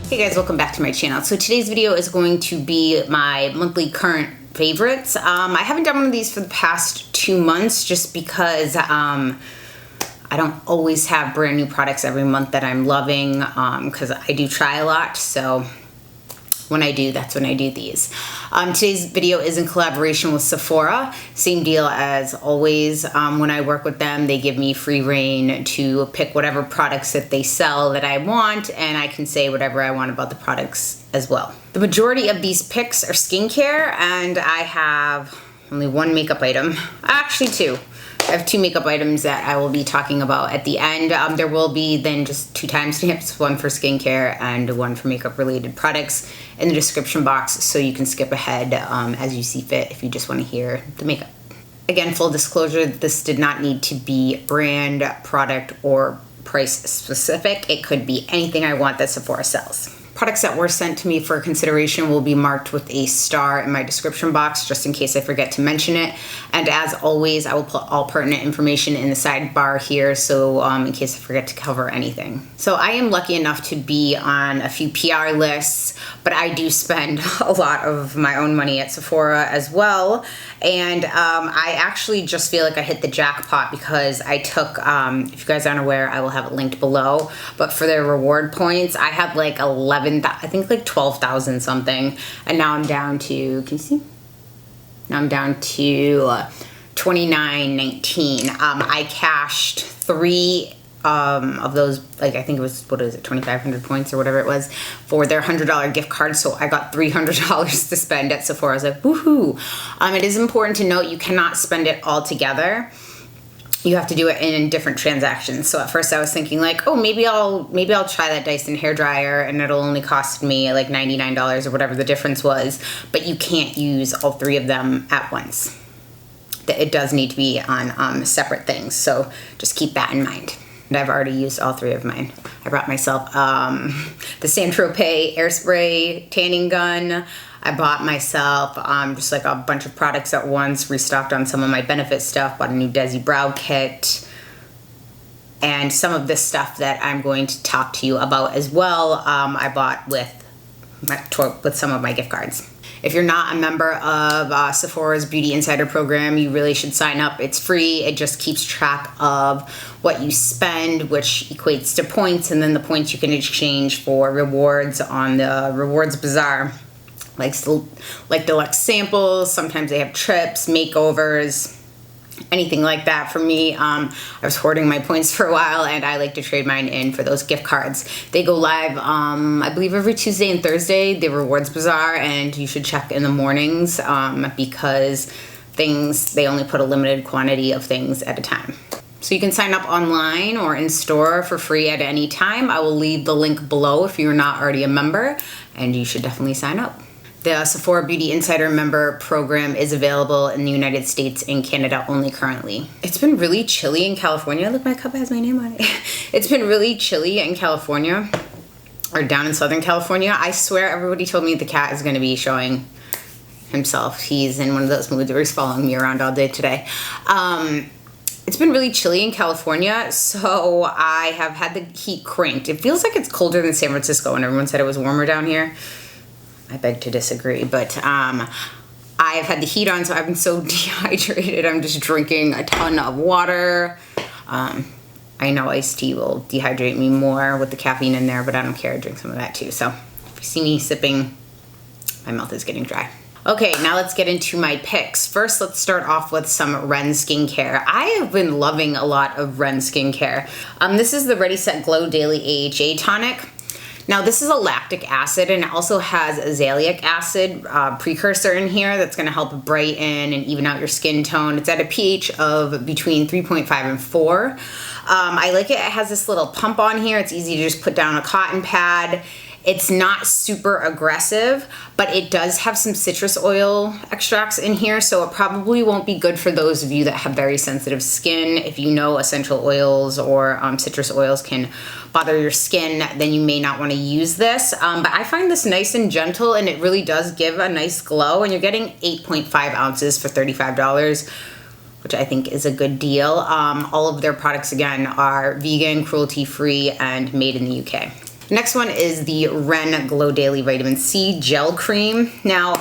Hey guys, welcome back to my channel. So today's video is going to be my monthly current favorites. I haven't done one of these for the past 2 months just because I don't always have brand new products every month that I'm loving because I do try a lot. So when I do, that's when I do these. Today's video is in collaboration with Sephora. Same deal as always. When I work with them, they give me free reign to pick whatever products that they sell that I want, and I can say whatever I want about the products as well. The majority of these picks are skincare, and I have only one makeup item. Actually, two. I have 2 makeup items that I will be talking about at the end. There will be then just 2 timestamps, one for skincare and one for makeup related products in the description box, so you can skip ahead as you see fit if you just want to hear the makeup. Again, full disclosure, this did not need to be brand, product, or price specific. It could be anything I want that Sephora sells. Products that were sent to me for consideration will be marked with a star in my description box just in case I forget to mention it. And as always, I will put all pertinent information in the sidebar here, so in case I forget to cover anything. So I am lucky enough to be on a few PR lists, but I do spend a lot of my own money at Sephora as well. And I actually just feel like I hit the jackpot because I took, if you guys aren't aware, I will have it linked below, but for their reward points, I had like 12,000 something, and now I'm down to, can you see? Now I'm down to $29.19. I cashed 3 of those, like I think it was, what is it, 2,500 points or whatever it was, for their $100 gift card. So I got $300 to spend at Sephora. I was like, woohoo! It is important to note you cannot spend it all together. You have to do it in different transactions. So at first I was thinking like, oh, maybe I'll try that Dyson hairdryer and it'll only cost me like $99 or whatever the difference was. But you can't use all 3 of them at once. It does need to be on separate things. So just keep that in mind. And I've already used all 3 of mine. I brought myself the Saint-Tropez air spray tanning gun. I bought myself just like a bunch of products at once, restocked on some of my Benefit stuff, bought a new Desi Brow kit, and some of this stuff that I'm going to talk to you about as well, I bought with some of my gift cards. If you're not a member of Sephora's Beauty Insider program, you really should sign up. It's free. It just keeps track of what you spend, which equates to points, and then the points you can exchange for rewards on the Rewards Bazaar. Like deluxe samples, sometimes they have trips, makeovers, anything like that. For me, I was hoarding my points for a while, and I like to trade mine in for those gift cards. They go live, I believe every Tuesday and Thursday, the Rewards Bazaar, and you should check in the mornings because they only put a limited quantity of things at a time. So you can sign up online or in store for free at any time. I will leave the link below if you're not already a member, and you should definitely sign up. The Sephora Beauty Insider member program is available in the United States and Canada only currently. It's been really chilly in California. Look, my cup has my name on it. It's been really chilly in California, or down in Southern California. I swear everybody told me the cat is going to be showing himself. He's in one of those moods where he's following me around all day today. It's been really chilly in California, so I have had the heat cranked. It feels like it's colder than San Francisco, and everyone said it was warmer down here. I beg to disagree, but I've had the heat on, so I've been so dehydrated. I'm just drinking a ton of water. I know iced tea will dehydrate me more with the caffeine in there, but I don't care. I drink some of that too. So if you see me sipping, my mouth is getting dry. Okay, now let's get into my picks. First, let's start off with some Ren skincare. I have been loving a lot of Ren skincare. This is the Ready Set Glow Daily AHA Tonic. Now this is a lactic acid, and it also has azelaic acid precursor in here that's going to help brighten and even out your skin tone. It's at a pH of between 3.5 and 4. I like it. It has this little pump on here. It's easy to just put down a cotton pad. It's not super aggressive, but it does have some citrus oil extracts in here, so it probably won't be good for those of you that have very sensitive skin. If you know essential oils or citrus oils can bother your skin, then you may not want to use this. But I find this nice and gentle, and it really does give a nice glow, and you're getting 8.5 ounces for $35. Which I think is a good deal. All of their products, again, are vegan, cruelty-free, and made in the UK. The next one is the Ren Glow Daily Vitamin C Gel Cream. Now,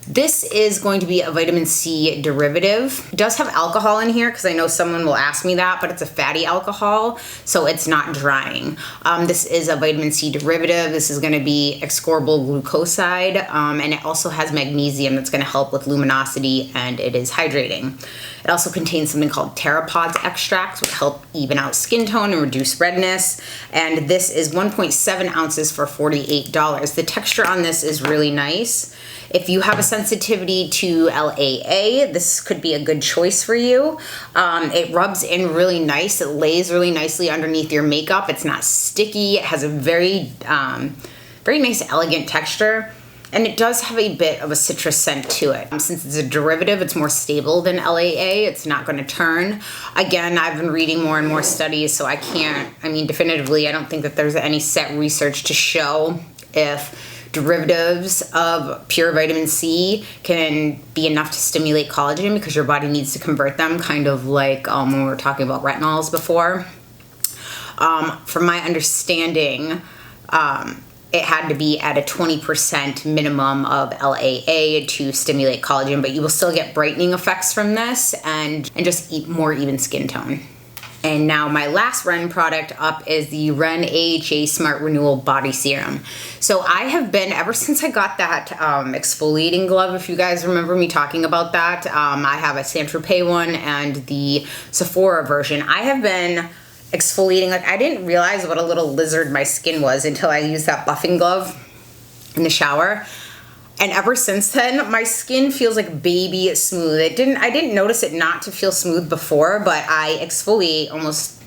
this is going to be a vitamin C derivative. It does have alcohol in here because I know someone will ask me that, but it's a fatty alcohol, so it's not drying. This is a vitamin C derivative. This is gonna be ascorbyl glucoside, and it also has magnesium that's gonna help with luminosity, and it is hydrating. It also contains something called pteropods extracts, which help even out skin tone and reduce redness. And this is 1.7 ounces for $48. The texture on this is really nice. If you have a sensitivity to LAA, this could be a good choice for you. It rubs in really nice. It lays really nicely underneath your makeup. It's not sticky. It has a very nice, elegant texture. And it does have a bit of a citrus scent to it. Since it's a derivative, it's more stable than LAA. It's not going to turn. Again, I've been reading more and more studies, so definitively, I don't think that there's any set research to show if derivatives of pure vitamin C can be enough to stimulate collagen, because your body needs to convert them, kind of like when we were talking about retinols before. From my understanding, it had to be at a 20% minimum of LAA to stimulate collagen, but you will still get brightening effects from this and just more even skin tone. And now my last Ren product up is the Ren AHA Smart Renewal Body Serum. So I have been, ever since I got that exfoliating glove, if you guys remember me talking about that, I have a Saint Tropez one and the Sephora version. I have been exfoliating, like I didn't realize what a little lizard my skin was until I used that buffing glove in the shower. And ever since then, my skin feels like baby smooth. I didn't notice it not to feel smooth before, but I exfoliate almost,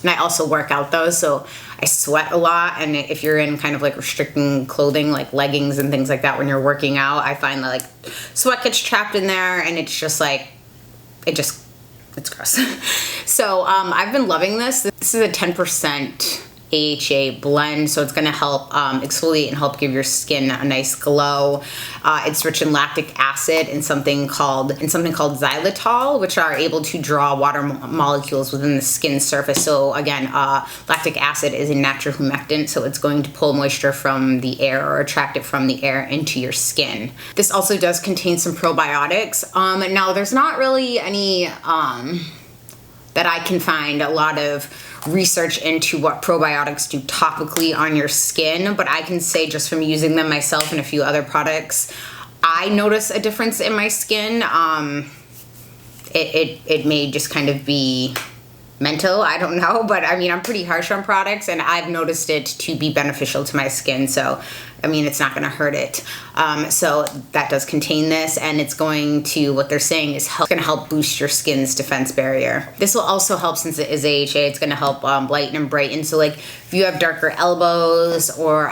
and I also work out though, so I sweat a lot. And if you're in kind of like restricting clothing, like leggings and things like that when you're working out, I find that like sweat gets trapped in there, and it's just like, it's gross. So I've been loving this. This is a 10% AHA blend, so it's going to help exfoliate and help give your skin a nice glow. It's rich in lactic acid and something called xylitol, which are able to draw water molecules within the skin surface. So again, lactic acid is a natural humectant, so it's going to pull moisture from the air or attract it from the air into your skin. This also does contain some probiotics. Now there's not really any that I can find a lot of research into what probiotics do topically on your skin, but I can say just from using them myself and a few other products, I notice a difference in my skin. It may just kind of be mental, I don't know, but I mean, I'm pretty harsh on products, and I've noticed it to be beneficial to my skin, so I mean, it's not gonna hurt it. So that does contain this, and it's going to, what they're saying is gonna help boost your skin's defense barrier. This will also help, since it is AHA, it's gonna help lighten and brighten. So like if you have darker elbows or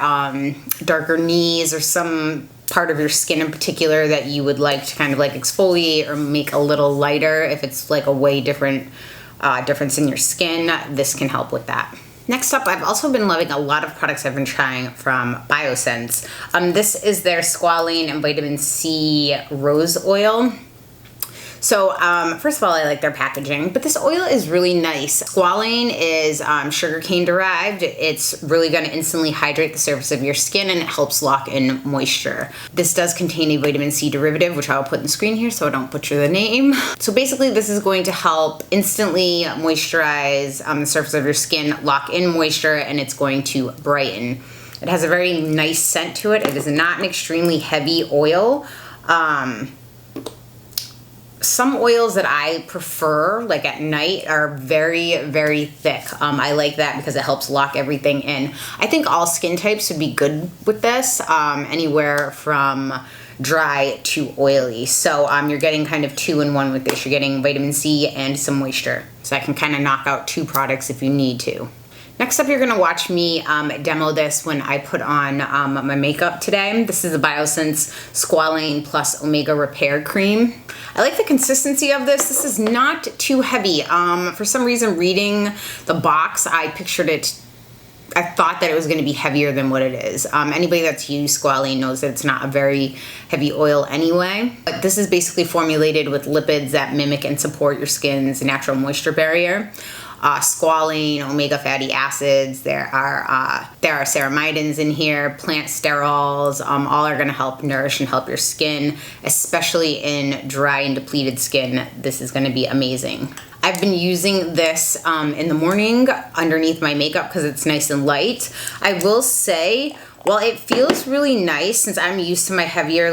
darker knees, or some part of your skin in particular that you would like to kind of like exfoliate or make a little lighter, if it's like a way different difference in your skin, this can help with that. Next up, I've also been loving a lot of products I've been trying from Biosense. This is their squalane and vitamin C rose oil. So first of all, I like their packaging, but this oil is really nice. Squalane is sugarcane derived. It's really going to instantly hydrate the surface of your skin, and it helps lock in moisture. This does contain a vitamin C derivative, which I'll put in the screen here so I don't butcher the name. So basically this is going to help instantly moisturize the surface of your skin, lock in moisture, and it's going to brighten. It has a very nice scent to it. It is not an extremely heavy oil. Some oils that I prefer, like at night, are very, very thick. I like that because it helps lock everything in. I think all skin types would be good with this, anywhere from dry to oily. So you're getting kind of 2-in-1 with this. You're getting vitamin C and some moisture. So I can kind of knock out 2 products if you need to. Next up, you're gonna watch me demo this when I put on my makeup today. This is the Biosense Squalane Plus Omega Repair Cream. I like the consistency of this. This is not too heavy. For some reason, reading the box, I thought that it was gonna be heavier than what it is. Anybody that's used squalane knows that it's not a very heavy oil anyway. But this is basically formulated with lipids that mimic and support your skin's natural moisture barrier. squalane, omega fatty acids. There are ceramidins in here, plant sterols. All are going to help nourish and help your skin, especially in dry and depleted skin. This is going to be amazing. I've been using this in the morning underneath my makeup because it's nice and light. I will say, well, it feels really nice since I'm used to my heavier,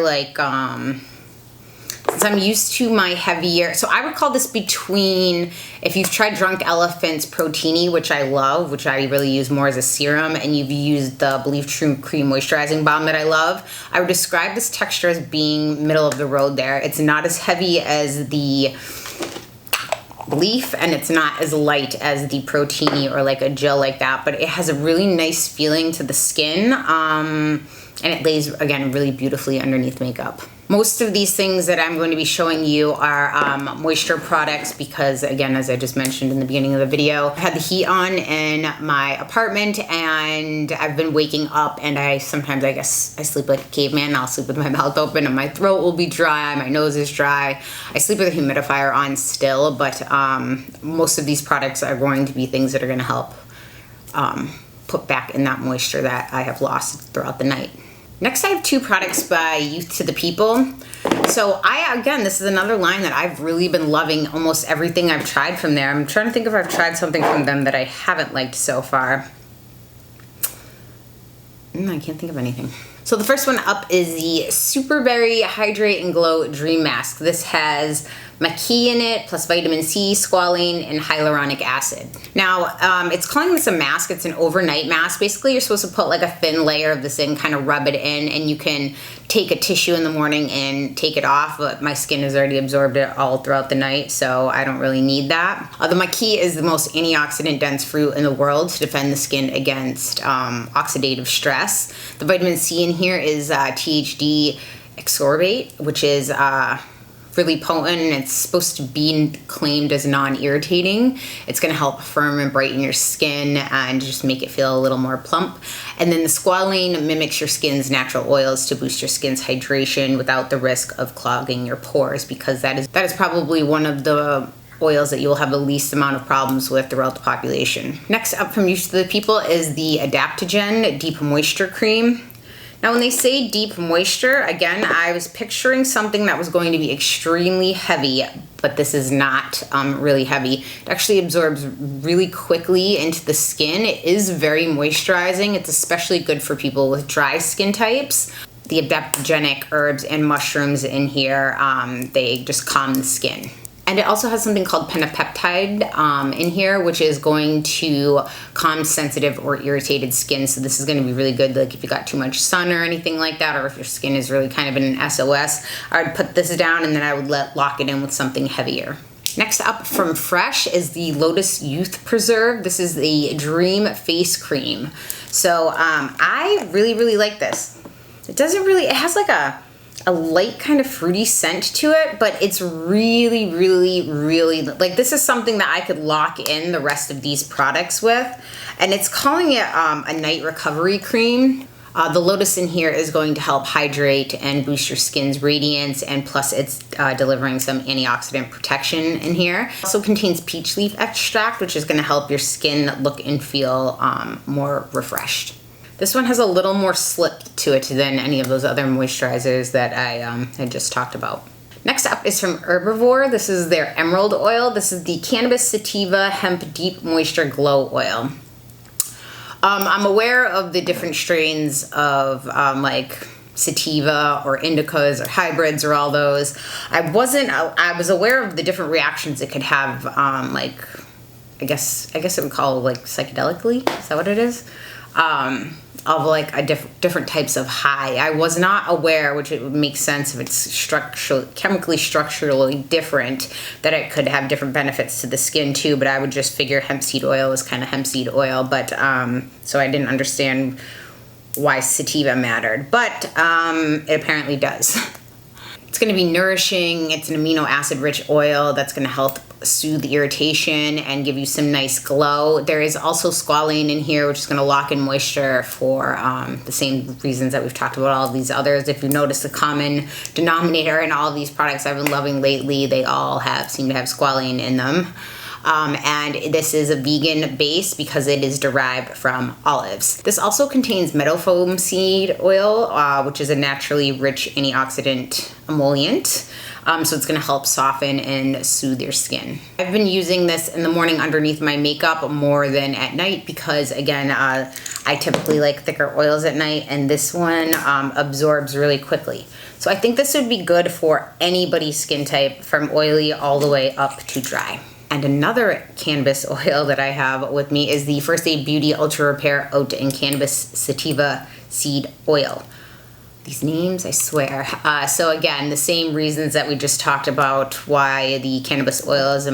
so I would call this between, if you've tried Drunk Elephant's Protini, which I love, which I really use more as a serum, and you've used the Believe True Cream Moisturizing Balm that I love, I would describe this texture as being middle of the road there. It's not as heavy as the Belief, and it's not as light as the Protini or like a gel like that, but it has a really nice feeling to the skin, and it lays, again, really beautifully underneath makeup. Most of these things that I'm going to be showing you are moisture products because, again, as I just mentioned in the beginning of the video, I had the heat on in my apartment and I've been waking up, and sometimes I guess I sleep like a caveman. I'll sleep with my mouth open and my throat will be dry, my nose is dry. I sleep with a humidifier on still, but most of these products are going to be things that are going to help put back in that moisture that I have lost throughout the night. Next, I have two products by Youth to the People. So again, this is another line that I've really been loving almost everything I've tried from there. I'm trying to think if I've tried something from them that I haven't liked so far. I can't think of anything. So the first one up is the Superberry Hydrate and Glow Dream Mask. This has maquis in it, plus vitamin C, squalane, and hyaluronic acid. Now, it's calling this a mask. It's an overnight mask. Basically, you're supposed to put like a thin layer of this in, kind of rub it in, and you can take a tissue in the morning and take it off, but my skin has already absorbed it all throughout the night, so I don't really need that. The maquis is the most antioxidant dense fruit in the world to defend the skin against oxidative stress. The vitamin C in here is THD exorbate, which is really potent, and it's supposed to be claimed as non-irritating. It's going to help firm and brighten your skin and just make it feel a little more plump. And then the squalane mimics your skin's natural oils to boost your skin's hydration without the risk of clogging your pores, because that is probably one of the oils that you'll have the least amount of problems with throughout the population. Next up from Youth to the People is the Adaptogen Deep Moisture Cream. Now, when they say deep moisture, again, I was picturing something that was going to be extremely heavy, but this is not really heavy. It actually absorbs really quickly into the skin. It is very moisturizing. It's especially good for people with dry skin types. The adaptogenic herbs and mushrooms in here, they just calm the skin. And it also has something called penapeptide in here, which is going to calm sensitive or irritated skin. So this is going to be really good, like if you got too much sun or anything like that, or if your skin is really kind of in an SOS. I would put this down and then I would lock it in with something heavier. Next up from Fresh is the Lotus Youth Preserve. This is the Dream Face Cream. So I really, really like this. It has like a light kind of fruity scent to it, but it's really, really, really, like this is something that I could lock in the rest of these products with. And it's calling it a night recovery cream. The Lotus in here is going to help hydrate and boost your skin's radiance, and plus it's delivering some antioxidant protection in here. It also contains peach leaf extract, which is going to help your skin look and feel more refreshed. This one has a little more slip to it than any of those other moisturizers that I had just talked about. Next up is from Herbivore. This is their Emerald Oil. This is the Cannabis Sativa Hemp Deep Moisture Glow Oil. I'm aware of the different strains of like sativa or indicas or hybrids or all those. I was aware of the different reactions it could have, like I guess it would call like psychedelically. Is that what it is? Of like a different types of high. I was not aware, which it would make sense if it's chemically structurally different, that it could have different benefits to the skin too, but I would just figure hemp seed oil is kind of hemp seed oil, but so I didn't understand why sativa mattered, but it apparently does. It's going to be nourishing. It's an amino acid rich oil that's going to help soothe irritation and give you some nice glow. There is also squalane in here, which is going to lock in moisture for the same reasons that we've talked about all of these others. If you notice the common denominator in all of these products I've been loving lately, they all seem to have squalane in them. and this is a vegan base because it is derived from olives. This also contains meadow foam seed oil, which is a naturally rich antioxidant emollient. So it's going to help soften and soothe your skin. I've been using this in the morning underneath my makeup more than at night because, again, I typically like thicker oils at night, and this one absorbs really quickly. So I think this would be good for anybody's skin type, from oily all the way up to dry. And another cannabis oil that I have with me is the First Aid Beauty Ultra Repair Oat and Cannabis Sativa Seed Oil. These names, I swear. So again, the same reasons that we just talked about why the cannabis oil is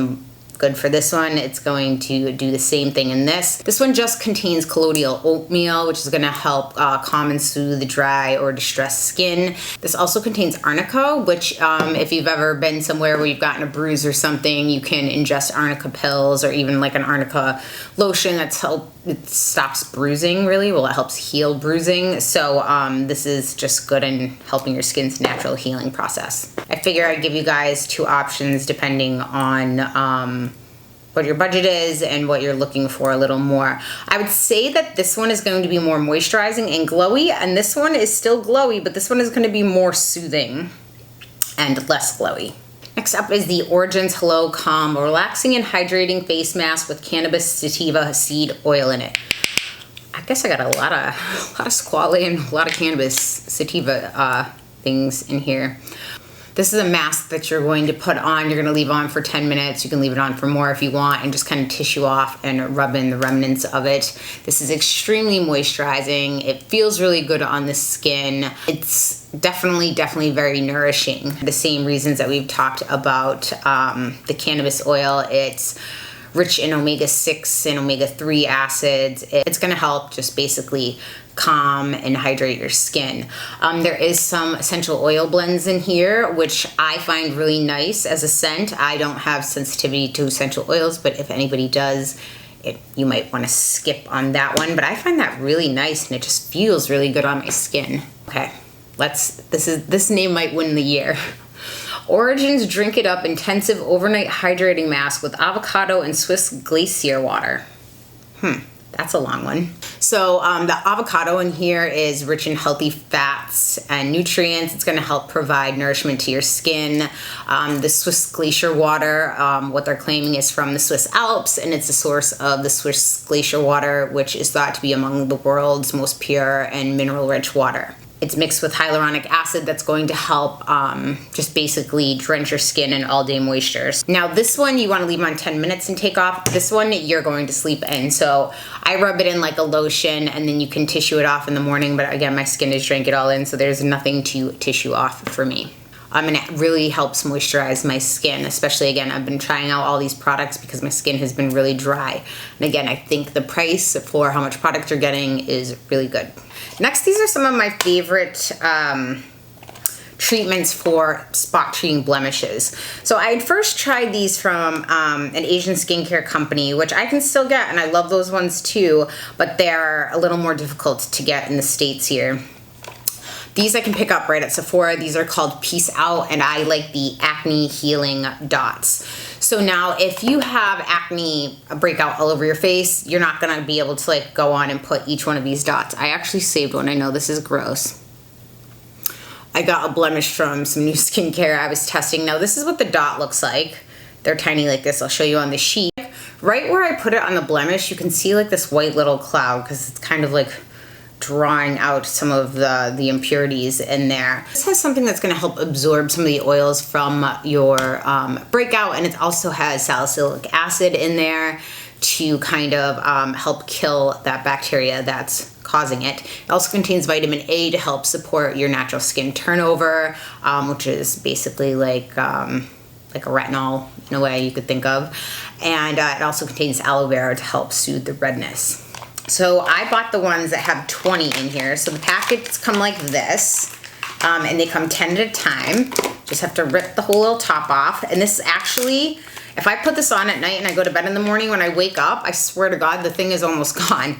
good for this one, it's going to do the same thing in this. This one just contains colloidal oatmeal, which is going to help calm and soothe dry or distressed skin. This also contains arnica, which if you've ever been somewhere where you've gotten a bruise or something, you can ingest arnica pills or even like an arnica lotion it stops bruising really. Well, it helps heal bruising. So this is just good in helping your skin's natural healing process. I figure I'd give you guys two options depending on what your budget is and what you're looking for a little more. I would say that this one is going to be more moisturizing and glowy, and this one is still glowy, but this one is going to be more soothing and less glowy. Next up is the Origins Hello Calm Relaxing and Hydrating Face Mask with Cannabis Sativa Seed Oil in it. I guess I got a lot of squalane and a lot of cannabis sativa things in here. This is a mask that you're going to put on. You're going to leave on for 10 minutes. You can leave it on for more if you want and just kind of tissue off and rub in the remnants of it. This is extremely moisturizing. It feels really good on the skin. It's definitely very nourishing. The same reasons that we've talked about the cannabis oil. It's rich in omega-6 and omega-3 acids. It's going to help just basically calm and hydrate your skin. There is some essential oil blends in here, which I find really nice as a scent. I don't have sensitivity to essential oils, but if anybody does, you might want to skip on that one. But I find that really nice, and it just feels really good on my skin. Okay, this name might win the year. Origins Drink It Up Intensive Overnight Hydrating Mask with Avocado and Swiss Glacier Water. That's a long one. So the avocado in here is rich in healthy fats and nutrients. It's going to help provide nourishment to your skin. The Swiss Glacier Water, what they're claiming is from the Swiss Alps, and it's a source of the Swiss Glacier Water, which is thought to be among the world's most pure and mineral-rich water. It's mixed with hyaluronic acid that's going to help just basically drench your skin in all-day moisture. Now this one you want to leave on 10 minutes and take off. This one you're going to sleep in. So I rub it in like a lotion and then you can tissue it off in the morning. But again, my skin has drank it all in, so there's nothing to tissue off for me. And it really helps moisturize my skin, especially, again, I've been trying out all these products because my skin has been really dry. And again, I think the price for how much product you're getting is really good. Next, these are some of my favorite treatments for spot treating blemishes. So I had first tried these from an Asian skincare company, which I can still get, and I love those ones too, but they're a little more difficult to get in the States here. These I can pick up right at Sephora. These are called Peace Out, and I like the acne healing dots. So now if you have acne breakout all over your face, you're not gonna be able to like go on and put each one of these dots. I actually saved one. I know this is gross. I got a blemish from some new skincare I was testing. Now this is what the dot looks like. They're tiny like this. I'll show you on the sheet. Right where I put it on the blemish, you can see like this white little cloud because it's kind of like drawing out some of the impurities in there. This has something that's going to help absorb some of the oils from your breakout, and it also has salicylic acid in there to kind of help kill that bacteria that's causing it. It also contains vitamin A to help support your natural skin turnover, which is basically like a retinol in a way you could think of. And it also contains aloe vera to help soothe the redness. So I bought the ones that have 20 in here. So the packets come like this, and they come 10 at a time. Just have to rip the whole little top off. And this actually, if I put this on at night and I go to bed in the morning, when I wake up, I swear to God, the thing is almost gone.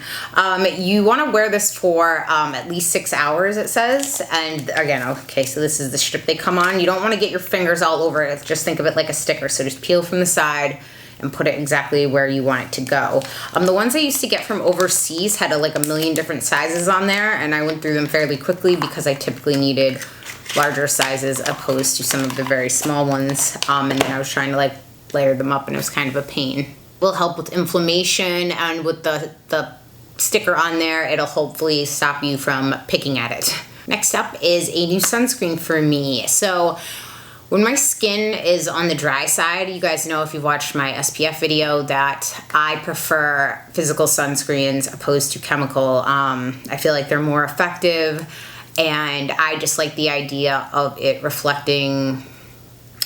You want to wear this for at least 6 hours, it says. And again, okay, so this is the strip they come on. You don't want to get your fingers all over it. Just think of it like a sticker. So just peel from the side and put it exactly where you want it to go. The ones I used to get from overseas had like a million different sizes on there, and I went through them fairly quickly because I typically needed larger sizes opposed to some of the very small ones. And then I was trying to like layer them up, and it was kind of a pain. Will help with inflammation, and with the sticker on there, it'll hopefully stop you from picking at it. Next up is a new sunscreen for me. So when my skin is on the dry side, you guys know if you've watched my SPF video that I prefer physical sunscreens opposed to chemical. I feel like they're more effective, and I just like the idea of it reflecting,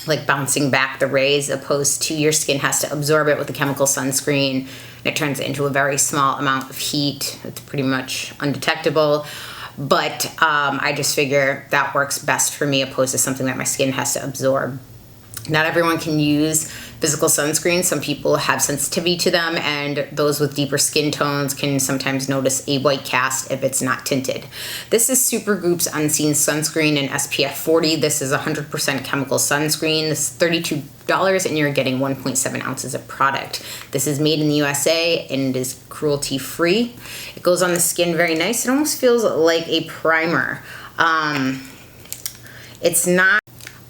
like bouncing back the rays, opposed to your skin has to absorb it with the chemical sunscreen, and it turns it into a very small amount of heat. It's pretty much undetectable, but I just figure that works best for me opposed to something that my skin has to absorb. Not everyone can use physical sunscreen. Some people have sensitivity to them, and those with deeper skin tones can sometimes notice a white cast if it's not tinted. This is Supergoop's Unseen Sunscreen in SPF 40. This is 100% chemical sunscreen. This is $32, and you're getting 1.7 ounces of product. This is made in the USA, and it is cruelty-free. It goes on the skin very nice. It almost feels like a primer. It's not.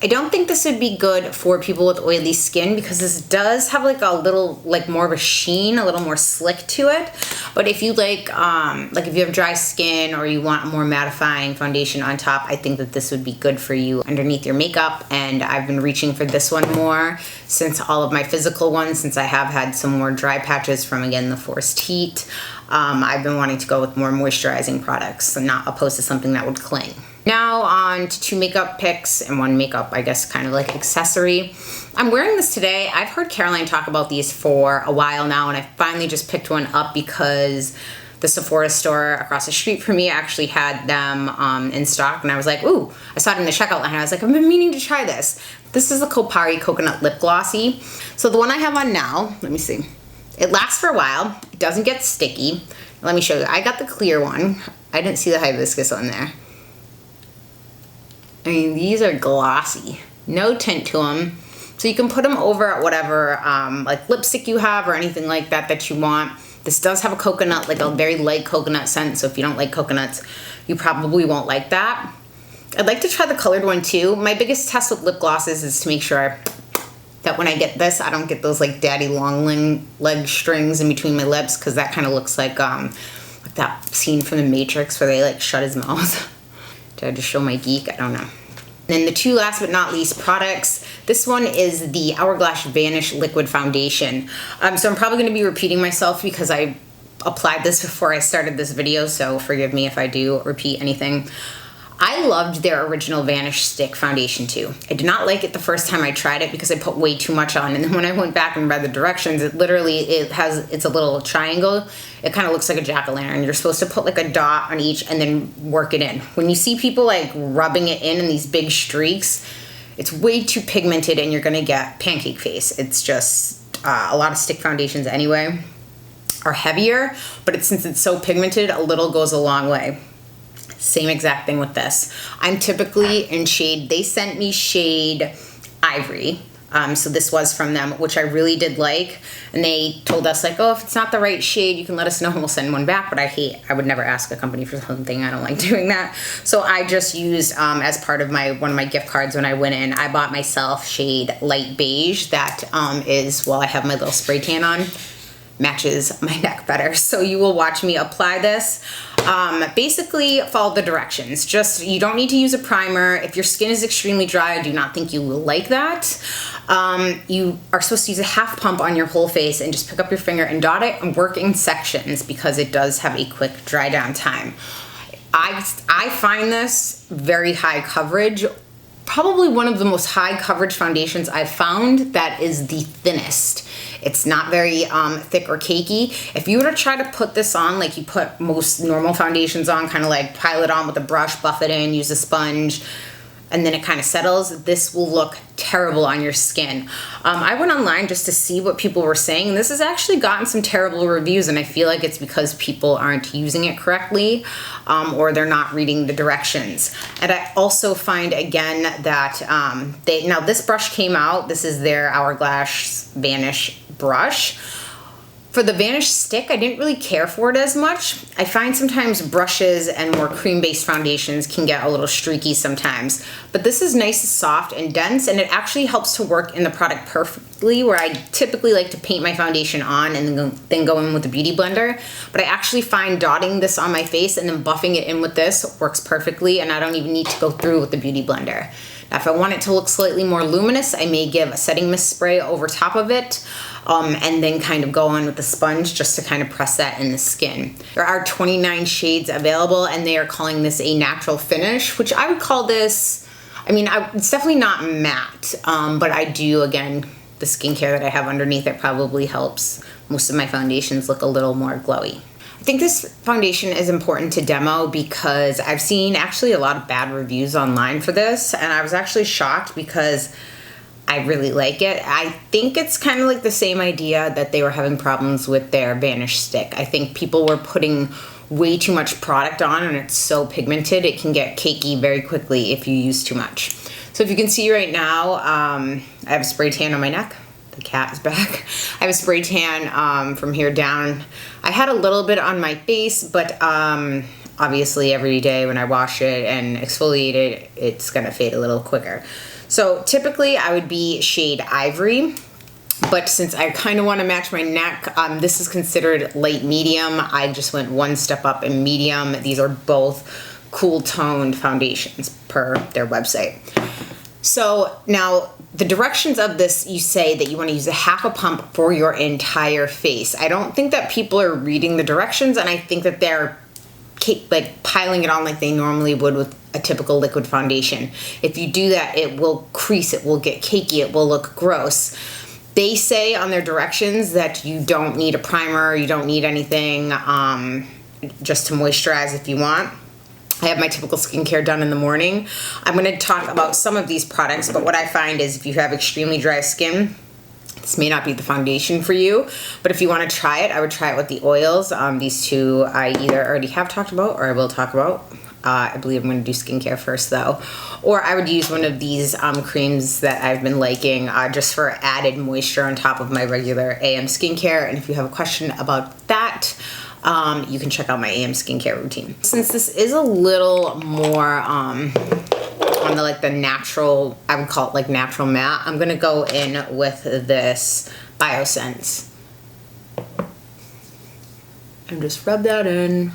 I don't think this would be good for people with oily skin because this does have like a little, like more of a sheen, a little more slick to it. But if you like if you have dry skin or you want a more mattifying foundation on top, I think that this would be good for you underneath your makeup. And I've been reaching for this one more since all of my physical ones, since I have had some more dry patches from, again, the forced heat. I've been wanting to go with more moisturizing products, so not opposed to something that would cling. Now on to 2 makeup picks and 1 makeup, I guess, kind of like accessory. I'm wearing this today. I've heard Caroline talk about these for a while now, and I finally just picked one up because the Sephora store across the street from me actually had them in stock, and I was like, ooh, I saw it in the checkout line, and I was like, I've been meaning to try this. This is the Kopari Coconut Lip Glossy. So the one I have on now, let me see. It lasts for a while. It doesn't get sticky. Let me show you. I got the clear one. I didn't see the hibiscus on there. I mean, these are glossy. No tint to them. So you can put them over at whatever like lipstick you have or anything like that that you want. This does have a coconut, like a very light coconut scent. So if you don't like coconuts, you probably won't like that. I'd like to try the colored one too. My biggest test with lip glosses is to make sure that when I get this, I don't get those like daddy long leg strings in between my lips, because that kind of looks like that scene from The Matrix where they like shut his mouth. Did I just show my geek? I don't know. And the 2 last but not least products. This one is the Hourglass Vanish Liquid Foundation. So I'm probably going to be repeating myself because I applied this before I started this video, so forgive me if I do repeat anything. I loved their original Vanish Stick Foundation too. I did not like it the first time I tried it because I put way too much on, and then when I went back and read the directions, it's a little triangle. It kind of looks like a jack-o'-lantern. You're supposed to put like a dot on each and then work it in. When you see people like rubbing it in these big streaks, it's way too pigmented and you're gonna get pancake face. It's just a lot of stick foundations anyway are heavier, but since it's so pigmented, a little goes a long way. Same exact thing with this. I'm typically in shade, they sent me shade Ivory. So this was from them, which I really did like. And they told us like, oh, if it's not the right shade, you can let us know and we'll send one back. But I would never ask a company for something. I don't like doing that. So I just used, as part of one of my gift cards when I went in, I bought myself shade Light Beige. That is, while I have my little spray tan on, matches my neck better. So you will watch me apply this. Basically follow the directions. Just, you don't need to use a primer. If your skin is extremely dry, I do not think you will like that. You are supposed to use a half pump on your whole face and just pick up your finger and dot it and work in sections because it does have a quick dry down time. I find this very high coverage. Probably one of the most high coverage foundations I've found that is the thinnest. It's not very thick or cakey. If you were to try to put this on like you put most normal foundations on, kind of like pile it on with a brush, buff it in, use a sponge, and then it kind of settles, this will look terrible on your skin. I went online just to see what people were saying, and this has actually gotten some terrible reviews, and I feel like it's because people aren't using it correctly or they're not reading the directions. And I also find, again, that now this brush came out. This is their Hourglass Vanish brush. For the Vanish stick, I didn't really care for it as much. I find sometimes brushes and more cream-based foundations can get a little streaky sometimes. But this is nice and soft and dense, and it actually helps to work in the product perfectly, where I typically like to paint my foundation on and then go in with the Beauty Blender. But I actually find dotting this on my face and then buffing it in with this works perfectly, and I don't even need to go through with the Beauty Blender. Now, if I want it to look slightly more luminous, I may give a setting mist spray over top of it. And then kind of go on with the sponge just to kind of press that in the skin. There are 29 shades available, and they are calling this a natural finish, which I would call this, I mean, it's definitely not matte, but I do, again, the skincare that I have underneath it probably helps most of my foundations look a little more glowy. I think this foundation is important to demo because I've seen actually a lot of bad reviews online for this, and I was actually shocked because I really like it. I think it's kind of like the same idea that they were having problems with their Vanish stick. I think people were putting way too much product on, and it's so pigmented it can get cakey very quickly if you use too much. So if you can see right now, I have a spray tan on my neck. The cat is back. I have a spray tan from here down. I had a little bit on my face, but obviously every day when I wash it and exfoliate it, it's gonna fade a little quicker. So typically I would be shade Ivory, but since I kind of want to match my neck, this is considered light medium. I just went one step up in medium. These are both cool toned foundations per their website. So now the directions of this, you say that you want to use a half a pump for your entire face. I don't think that people are reading the directions, and I think that they're like piling it on like they normally would with a typical liquid foundation. If you do that, it will crease, it will get cakey, it will look gross. They say on their directions that you don't need a primer, you don't need anything, just to moisturize if you want. I have my typical skincare done in the morning. I'm going to talk about some of these products, but what I find is if you have extremely dry skin, this may not be the foundation for you, but if you want to try it, I would try it with the oils. These two I either already have talked about or I will talk about. I believe I'm going to do skincare first though. Or I would use one of these creams that I've been liking just for added moisture on top of my regular AM skincare. And if you have a question about that, you can check out my AM skincare routine. Since this is a little more on the like the natural, I would call it like natural matte, I'm gonna go in with this BioSense. And just rub that in.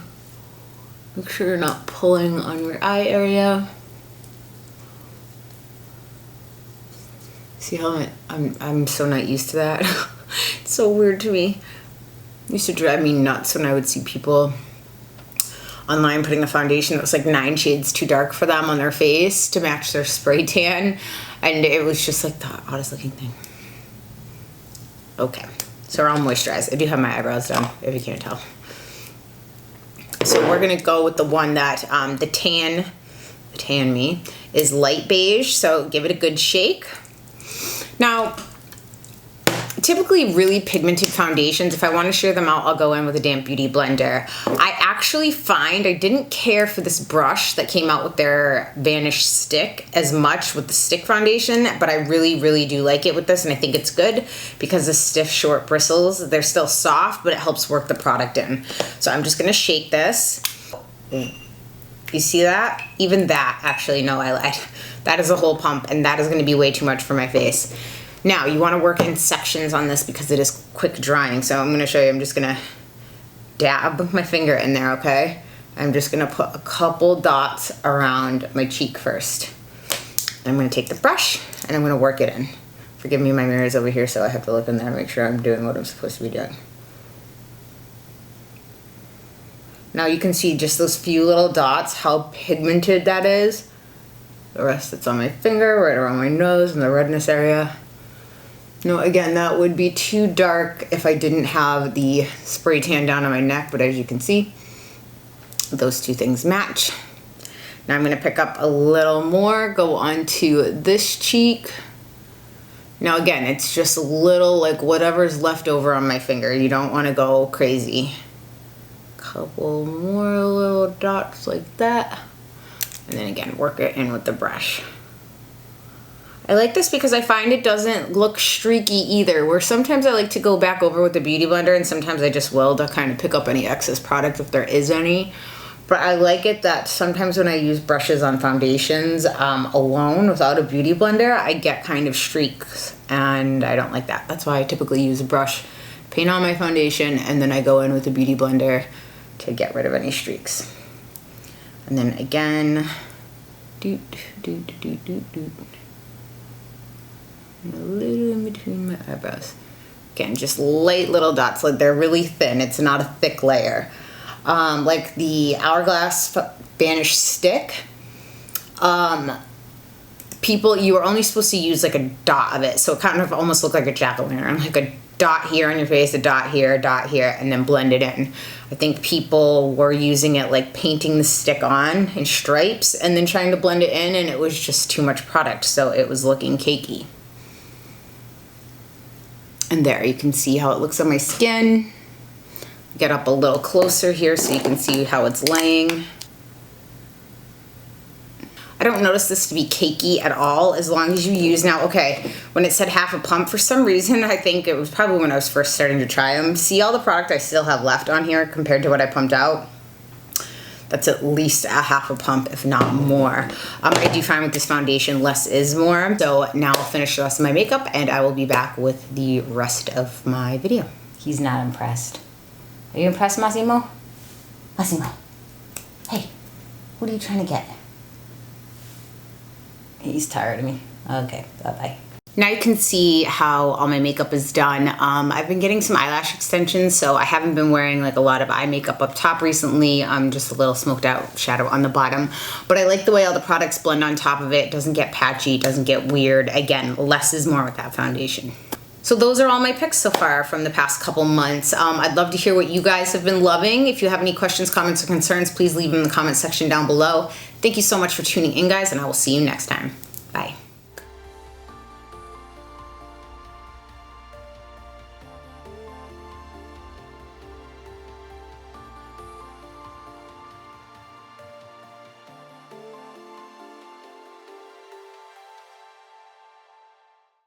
Make sure you're not pulling on your eye area. See how I'm so not used to that. It's so weird to me. It used to drive me nuts when I would see people online putting a foundation that was like 9 shades too dark for them on their face to match their spray tan, and it was just like the oddest looking thing. Okay, so we're all moisturized. I do have my eyebrows done, if you can't tell. So we're gonna go with the one that the tan me is light beige, so give it a good shake. Now, typically really pigmented foundations, if I want to share them out, I'll go in with a damp beauty blender. I actually find I didn't care for this brush that came out with their Vanish stick as much with the stick foundation, but I really do like it with this, and I think it's good because the stiff short bristles, they're still soft, but it helps work the product in. So I'm just gonna shake this. You see that? Even that, actually, no, I lied. That is a whole pump, and that is gonna be way too much for my face. Now, you want to work in sections on this because it is quick drying. So I'm going to show you. I'm just going to dab my finger in there, okay? I'm just going to put a couple dots around my cheek first. I'm going to take the brush and I'm going to work it in. Forgive me, my mirror is over here, so I have to look in there and make sure I'm doing what I'm supposed to be doing. Now you can see just those few little dots, how pigmented that is. The rest that's on my finger, right around my nose and the redness area. No, again, that would be too dark if I didn't have the spray tan down on my neck, but as you can see, those two things match. Now I'm going to pick up a little more, go onto this cheek. Now again, it's just a little, like whatever's left over on my finger. You don't want to go crazy. Couple more little dots like that. And then again, work it in with the brush. I like this because I find it doesn't look streaky either, where sometimes I like to go back over with the Beauty Blender and sometimes I just will to kind of pick up any excess product if there is any. But I like it that sometimes when I use brushes on foundations alone without a Beauty Blender, I get kind of streaks and I don't like that. That's why I typically use a brush, paint on my foundation, and then I go in with the Beauty Blender to get rid of any streaks. And then again, and a little in between my eyebrows. Again, just light little dots, like they're really thin. It's not a thick layer. Like the Hourglass Vanish Stick, you were only supposed to use like a dot of it. So it kind of almost looked like a jack-o'-lantern, like a dot here on your face, a dot here, and then blend it in. I think people were using it like painting the stick on in stripes and then trying to blend it in, and it was just too much product. So it was looking cakey. And there, you can see how it looks on my skin. Get up a little closer here so you can see how it's laying. I don't notice this to be cakey at all as long as you use, now, okay, when it said half a pump, for some reason, I think it was probably when I was first starting to try them. See all the product I still have left on here compared to what I pumped out? That's at least a half a pump, if not more. I do find with this foundation, less is more. So now I'll finish the rest of my makeup and I will be back with the rest of my video. He's not impressed. Are you impressed, Massimo? Massimo. Hey, what are you trying to get? He's tired of me. Okay, bye-bye. Now you can see how all my makeup is done. I've been getting some eyelash extensions, so I haven't been wearing like a lot of eye makeup up top recently. Just a little smoked out shadow on the bottom. But I like the way all the products blend on top of it. It doesn't get patchy, it doesn't get weird. Again, less is more with that foundation. So those are all my picks so far from the past couple months. I'd love to hear what you guys have been loving. If you have any questions, comments, or concerns, please leave them in the comment section down below. Thank you so much for tuning in, guys, and I will see you next time. Bye.